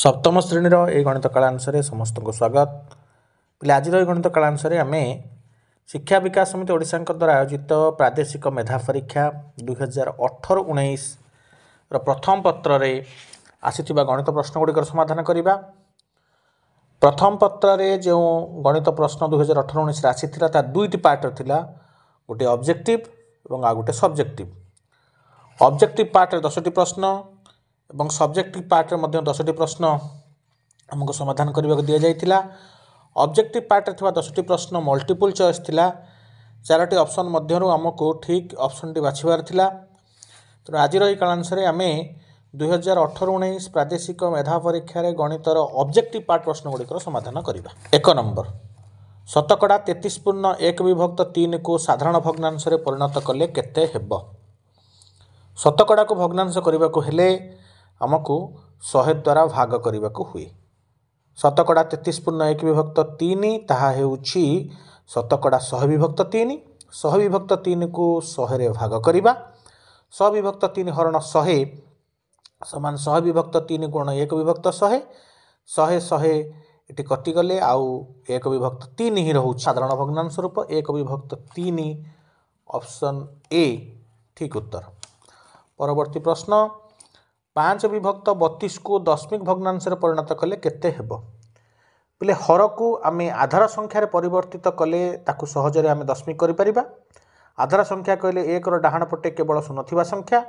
सप्तम श्रेणीर ए गणित कलांश समस्त को स्वागत पे आज गणित कलांश आम शिक्षा विकास समिति ओडिशा द्वारा आयोजित प्रादेशिक मेधा परीक्षा 2018-19 प्रथम पत्र रे आसीथिबा गणित प्रश्न गुड़िकर समाधान करवा। प्रथम पत्र रे जो गणित प्रश्न 2018-19 आसीथिला ता दुईटी पार्ट थिला, गोटे ऑब्जेक्टिव और आ गोटे सब्जेक्टिव। ऑब्जेक्टिव पार्ट रे 10टी प्रश्न एवं सब्जेक्टिव पार्ट रे 10टी प्रश्न हमको समाधान करने को दि जाइथिला। ऑब्जेक्टिव पार्ट रे थिबा 10टी प्रश्न मल्टीपल चॉइस थिला, 4टी ऑप्शन मध्यरु हमको ठीक ऑप्शन टी बाछिबार थिला। तो आज रही कालांश रे आमे 2018-19 प्रादेशिक मेधा परीक्षा रे गणितर ऑब्जेक्टिव पार्ट प्रश्न गुड़िकर समाधान करवा। 1 नंबर, शतकड़ा 33/1/3 को साधारण भग्नांश रे परिणत कले केते हेबो। शतकड़ा को भग्नांश करने को हेले आमको 100 द्वारा भाग करने को हुए। शतकड़ा 33/1/3 ताहा हेउछि शतकड़ा 100/3। 100/3 को 100 रे भाग करवा। 100/3 हरण 100 समान 100/3 गुण 1/100। 100 ये कटिगले आउ 1/3 ही रोच साधारण भग्नांश रूप 1/3 ऑप्शन ए ठीक उत्तर। परवर्ती प्रश्न, 5/32 को दशमिक भग्नांश परिणत कले केते हेबो। पिले हर को आमे आधार संख्यार परिवर्तित कले ताकू सहजरे आमे दशमिक करि परिबा। आधार संख्या कहले 1 रो डाहाण पटे केवल शून्य थिबा संख्या।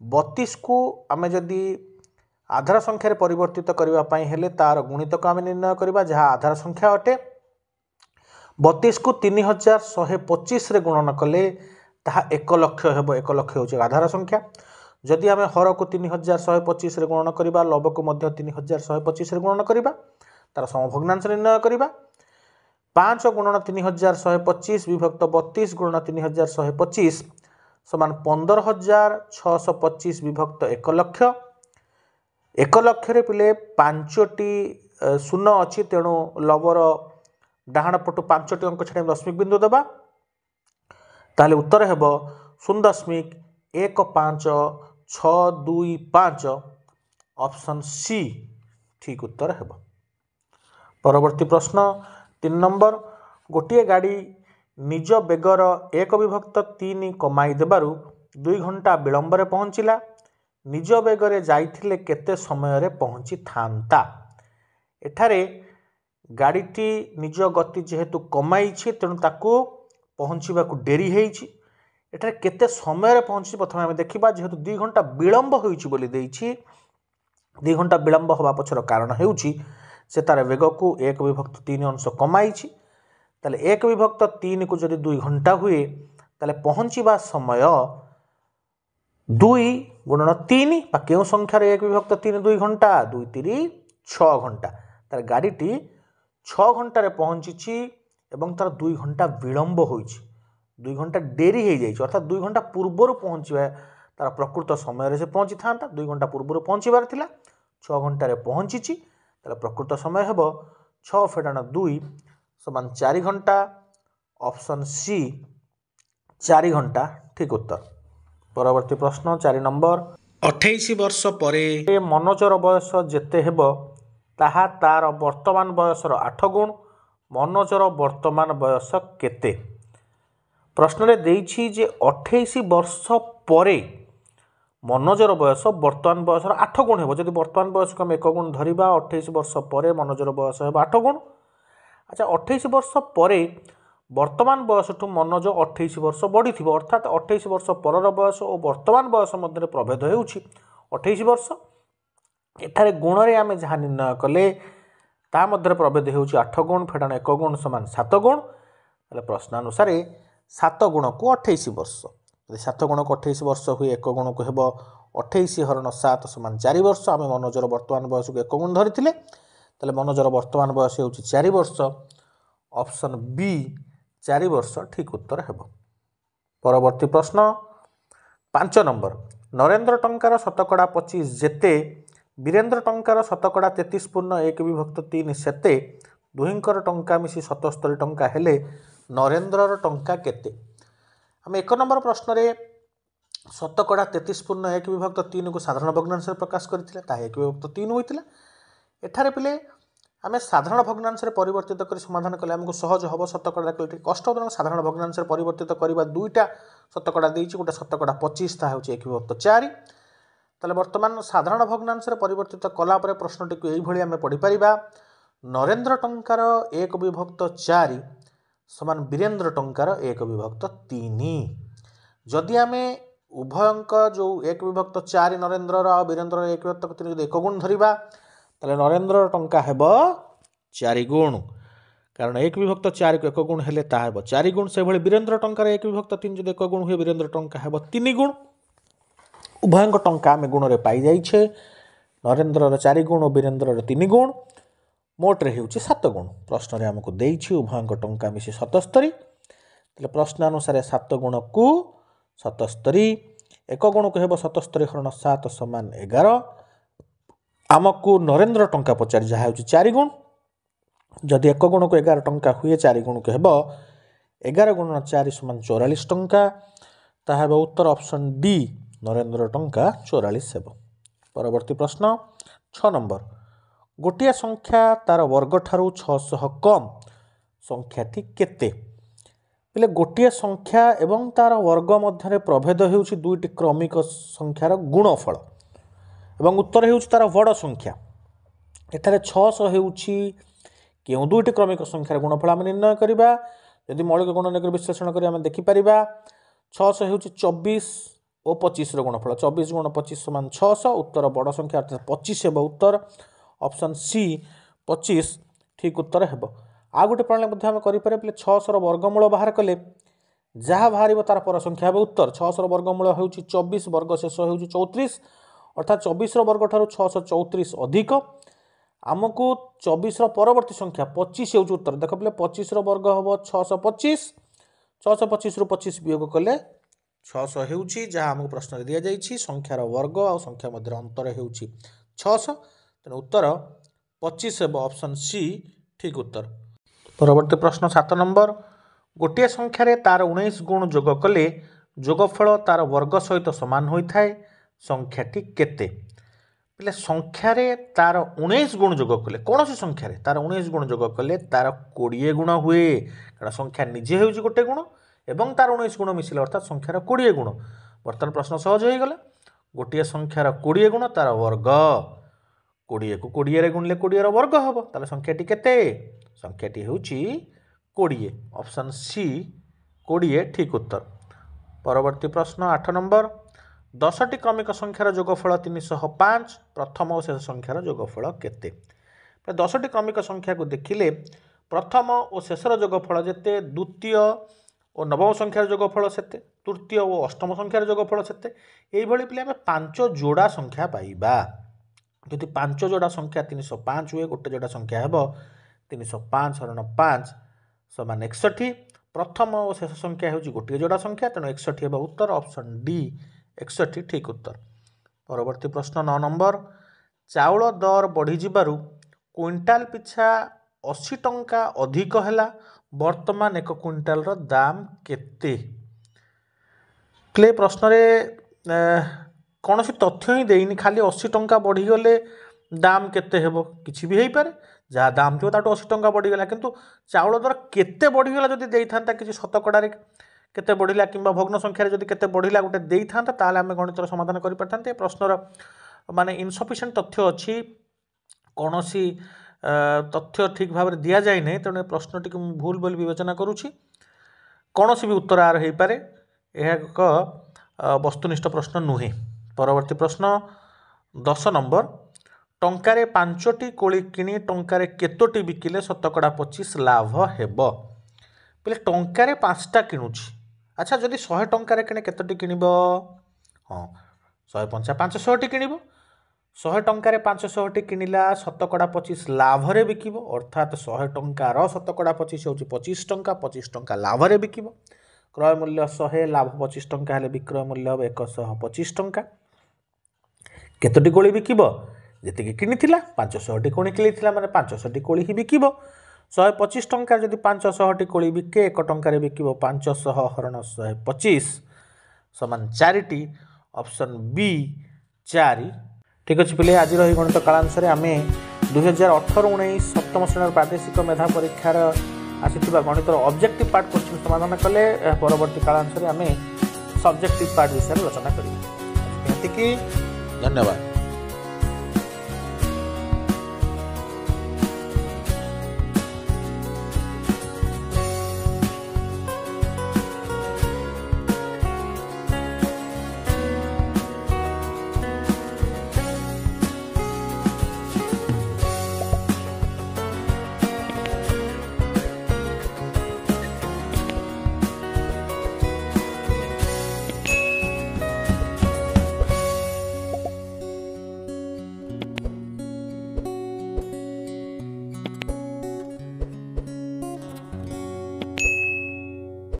32 को आमे जदि आधार संख्यार परिवर्तित करबा पई हेले तार गुणितक आमे निर्णय करबा जहा आधार संख्या अटे। 32 को 3125 रे गुणन कले ताहा 1 लाख हेबो। 1 लाख होचे आधार संख्या। जदि आमे हर को 3125 रे गुणन करिबा, लव को मध्य 3125 रे गुणन करिबा, तार समभग्नांश निर्णय करिबा। 5 गुणन 3125 विभक्त 32 गुणन 3125 समान 15625 विभक्त 1 लाख। 1 लाख रे पिले 5टी शून्य अछि, तेणु लवर डाहाण पटु 5टी अंक छाड़ी दशमिक बिंदु देबा, ताले उत्तर हेबो 0.15625 ऑप्शन सी ठीक उत्तर हेबो। परवर्ती प्रश्न 3 नंबर, गोटे गाड़ी निज बेगर 1/3 कमाई देबारु 2 घंटा विलंब रे पहुंचिला। निज बेगरे जाइथिले केते समय रे पहुंची थांता। एठारे गाड़ीटी निज गति जेहेतु कमाई तेणु ताकू पहुँचवा को डेरी होइछि। एठारे केते समय रे पहुंची प्रथम आमे देखिबा। जेहेतु 2 घंटा विलंब होइछि बोली देइछि, 2 घंटा विलंब होबा पछर कारण हेउछि से तार वेग को 1/3 अंश कमाइछि। ताले 1/3 को जदि 2 घंटा हुए ताले पहुंचीबा समय 2 गुणन 3 बा केउ संख्या रे 1/3 2 घंटा 2 3 6 घंटा। तार गाड़ीटी 6 घंटा रे पहुंचीछि एवं तार 2 घंटा विलंब होइछि। 2 घंटा डेरी हो जाइए, अर्थात 2 घंटा पूर्वर पहुँचवा तार प्रकृत समय से पहुँची था। 2 घंटा पूर्वर पहुँचबार थिला, 6 घंटा पहुँची तार प्रकृत समय हेबो 6 फेडाण 2 समान 4 घंटा ऑप्शन सी 4 घंटा ठीक उत्तर। परवर्ती प्रश्न 4 नंबर, 28 वर्ष परे मनोजर बयस जेते हेबो ताहा तार वर्तमान बयसर 8 गुण। मनोजर वर्तमान बयस केते। प्रश्न रे देइछि जे 28 वर्ष परे मनोजर बयस वर्तमान बयसर 8 गुण हेबो। जदि वर्तमान बयस को हम 1 गुण धरिबा, 28 वर्ष परे मनोजर बयस हेबो 8 गुण। अच्छा, 28 वर्ष परे वर्तमान बयस ठू मनोज 28 वर्ष बढ़ी थिबो, अर्थात 28 वर्ष परर बयस और वर्तमान बयस मध्य प्रभेद हेउछि 28 वर्ष। एठारे गुण रे आमे जहा निर्णय कले ता मध्य प्रभेद हेउछि 8 गुण फेडाण 1 गुण समान 7 गुण। ताले प्रश्न अनुसार 7 गुण को 28 वर्ष, 7 गुण को 28 वर्ष हुए 1 गुण को हेबो 28 हरण 7 समान 4 वर्ष। आमे मनोजर वर्तमान बयस को 1 गुण धरिथिले, ताले मनोजर वर्तमान बयस हेउछि 4 वर्ष ऑप्शन बी 4 वर्ष ठीक उत्तर हेबो। परवर्ती प्रश्न 5 नंबर, नरेंद्र टंकार शतकड़ा 25 जेते वीरेंद्र टंकार शतकड़ा 33/1/3 सेते दुहिंकर टंका मिसी 77 टंका हेले नरेंद्रर टंका केते। आम 1 नंबर प्रश्न रे शतकड़ा 33/1/3 को साधारण भग्नांश प्रकाश करथिले, ताहा 1/3 होइतिला। एठारे पिले आम साधारण भग्नांश परिवर्तित कर समाधान कले आमको सहज हम शतकड़ा कले कष्ट हो साधारण भग्नांश परिवर्तित करवा दुईटा शतकड़ा देती गोटे शतकड़ा 25 ताहा होची 1 विभक्त 4 ताले वर्तमान साधारण भग्नांश परिवर्तित कलापर प्रश्नटी को यही आम पढ़ी पारिबा नरेंद्र टंकार 1 विभक्त 4 समान वीरेंद्र टंकार 1 विभक्त 3 जदि आम उभयंक जो 1 विभक्त 4 नरेंद्र और वीरेंद्र 1 विभक्त 3 एक गुण धरिबा ताले नरेंद्र टंका हेब 4 गुण कारण 1 विभक्त 4 को 1 गुण हेले ता हेब 4 गुण से भली वीरेंद्र टंकार 1 विभक्त 3 जदि 1 गुण हुए वीरेंद्र टंका हेब 3 गुण उभयंक टंका आम गुण रे पाई जाइछे नरेंद्र 4 गुण और वीरेंद्र 3 गुण मोट रे हेउची 7 गुण प्रश्न रे हमको देइछि उभयंक टंका मिसी 77 तले प्रश्न अनुसार 7 गुण को 77 1 गुण को हेबो 77 हरण 7 समान 11 आमको नरेंद्र टंका पचारि जहा होची 4 गुण जदि 1 गुण को 11 टंका हुए 4 गुण को हेबो 11 गुण 4 समान 44 टंका ता हेबो उत्तर ऑप्शन डी नरेंद्र टंका 44 हेबो। परवर्ती प्रश्न 6 नंबर गोटिया संख्या तार वर्ग ठारू 600 कम संख्याटी केते पहले गोटिया संख्या एवं तार वर्ग मध्य प्रभेद हेउछि दुईटी क्रमिक संख्यार गुणफल एवं उत्तर हेउछि तार बड़ संख्या एठारे 600 हेउछि केउ दुईटी क्रमिक संख्यार गुणफल आम निर्णय करिबा यदि मौलिक गुणन विश्लेषण करी आम देखि परिबा 600 हेउछि 24 और 25 रो गुणफल 24 गुण 25 समान 600 उत्तर बड़ संख्या अर्थात 25 हेबो उत्तर ऑप्शन सी 25 ठीक उत्तर हेबो। आ गोटे प्रणाली मध्य आम करि पारे 600 वर्गमूल बाहर कले जहाँ बाहर तार पर संख्या हेबो उत्तर 600 वर्गमूल हेउछि 24 वर्ग शेष हेउछि 34 अर्थात 24 वर्ग ठारू 634 अधिक आमको 24 परवर्ती संख्या 25 हेउछि उत्तर देख पे 25 वर्ग हेबो 625 625 रु 25 वियोग कले 600 हेउछि जहाँ आमको प्रश्न दिया जाइछि संख्यार वर्ग और संख्या मध्य अंतर हेउछि 600 तेणु उत्तर 25 हेबो ऑप्शन सी ठीक उत्तर। परवर्ती प्रश्न 7 नंबर गोटे संख्यार तार 19 गुण जोग कले जोगफल तार वर्ग सहित समान होता है संख्याटी केते पहले संख्यार तार 19 गुण जोग कले कौन सी संख्यार तार 19 गुण जोग कले तार 20 गुण हुए कारण संख्या निजे हो गोटे गुण एवं तार 19 गुण मिसिले अर्थात संख्यार 20 गुण बर्तमान प्रश्न सहज हो गला गोटे संख्यार 20 गुण तार वर्ग 20 को 20 रे गुणले 20 वर्ग हम ताले संख्याटी केते संख्याटी हेउछि 20 ऑप्शन सी 20 ठीक उत्तर। परवर्ती प्रश्न 8 नंबर 10टी क्रमिक संख्यार जोगफल 305 प्रथम और शेष संख्यार जोगफल केते 10टी क्रमिक संख्या को देखिले प्रथम और शेषर जोगफल जेते द्वितीय और नवम संख्यार जोगफल सेते तृतीय और अष्टम संख्यार जोगफल सेते एई भली पिले आमे 5 जोड़ा संख्या पाइबा यदि 5 जोड़ा संख्या 305 हुए गोटे जोड़ा संख्या हेबो 305 हरण 5 समान 61 प्रथम और शेष संख्या हेउछि गोटे जोड़ा संख्या तेणु 61 हेबो उत्तर ऑप्शन डी 61 ठीक उत्तर। परवर्ती प्रश्न 9 नंबर चाउल दर बढ़ी जिबारु क्विंटाल पिछा 80 टंका अधिक हैला वर्तमान 1 क्विंटाल रो दाम केते क्ले प्रश्न रे कौन सी तथ्य ही देनी खाली 80 टंका बढ़ी गले दाम केते हेबो किछि भी हेई पारे जहाँ दाम थो ताटू 80 टंका बढ़ीगला किंतु चाउल दर केते बढ़ीगला जदि देइथांता किछि शतकड़ारे केते बढ़िला किंबा भग्न संख्यार जदि केते बढ़िला गोटे देइथांता ताले आमे गणितर समाधान करि परथांते प्रश्नर माने इनसफिशिएंट तथ्य अछि कोनोसी तथ्य ठीक भाव दिया जाय नै तेणु प्रश्नटी को भूल बोली विवेचना करूछि कोनोसी भी उत्तर आर हेई पारे एहा एक वस्तुनिष्ठ प्रश्न नुहे। परवर्ती प्रश्न 10 नंबर टंकारे 5टी कोली किनी टंकारे केतोटी बिकिले शतकड़ा 25 लाभ हेबो पहले टंकारे 5टा किनुछि अच्छा जदि 100 टंकारे किने केतोटी किनिबो हाँ 100 500 टी किनिबो 100 टंकारे 500 टी किनिला शतकड़ा 25 लाभ रे बिकिबो अर्थात 100 टंकार शतकड़ा 25 होछि 25 टंका लाभ रे बिकिबो क्रय मूल्य 100 लाभ 25 टंका हेले विक्रय मूल्य हम 125 टंका केतोटी कोली बिकिबो जेतिके किनिथिला 500 टी कोणी किनिथिला माने 500 टी कोली ही बिकिबो 125 टंका जदि 500 टी कोली बिके 1 टंका बिकिबो 500 हरण 125 समान 4 टी ऑप्शन बी 4 ठीक अछि पिले आज रही गणित कालांश रे आमे 2018-19 सप्तम श्रेणी प्रादेशिक मेधा परीक्षार आसीथिबा गणितर ऑब्जेक्टिव पार्ट क्वेश्चन समाधान कले परवर्ती कालांश रे आमे सब्जेक्टिव पार्ट विषय रचना करिबा। धन्यवाद।